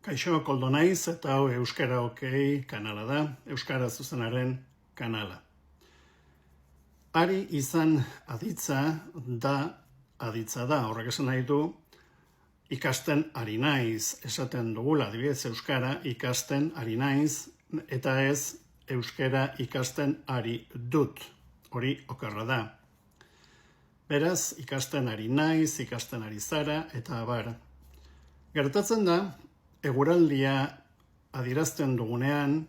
Kaixo, Koldo naiz eta hau Euskara Okei kanala da, Euskara Zuzenaren kanala. Ari izan aditza da, horrek esan nahi du, ikasten ari naiz, esaten dugula, adibidez Euskara ikasten ari naiz, eta ez Euskara ikasten ari dut, hori okerra da. Beraz, ikasten ari naiz, ikasten ari zara, eta abar. Gertatzen da, eguraldia adierazten dugunean,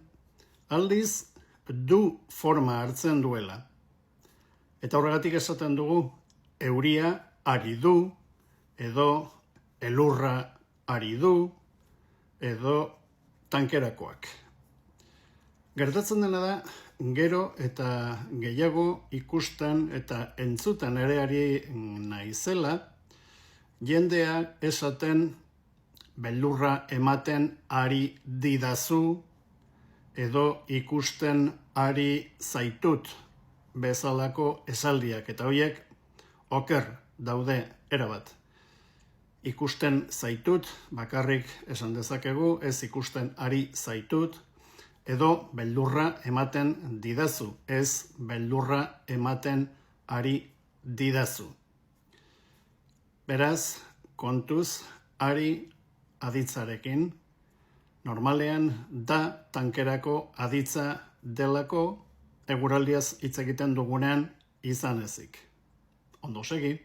aldiz du forma hartzen duela. Eta horregatik esaten dugu, euria ari du, edo elurra ari du, edo tankerakoak. Gertatzen dena da, gero eta gehiago ikusten eta entzuten ere ari naizela, jendea esaten beldurra ematen ari didazu, edo ikusten ari zaitut bezalako esaldiak, eta horiek oker daude erabat. Ikusten zaitut, bakarrik esan dezakegu, ez ikusten ari zaitut, edo beldurra ematen didazu, ez beldurra ematen ari didazu. Beraz, kontuz, ari aditzarekin, normalean da tankerako aditza delako eguraldiaz hitz egiten dugunean izan ezik. Ondo segi.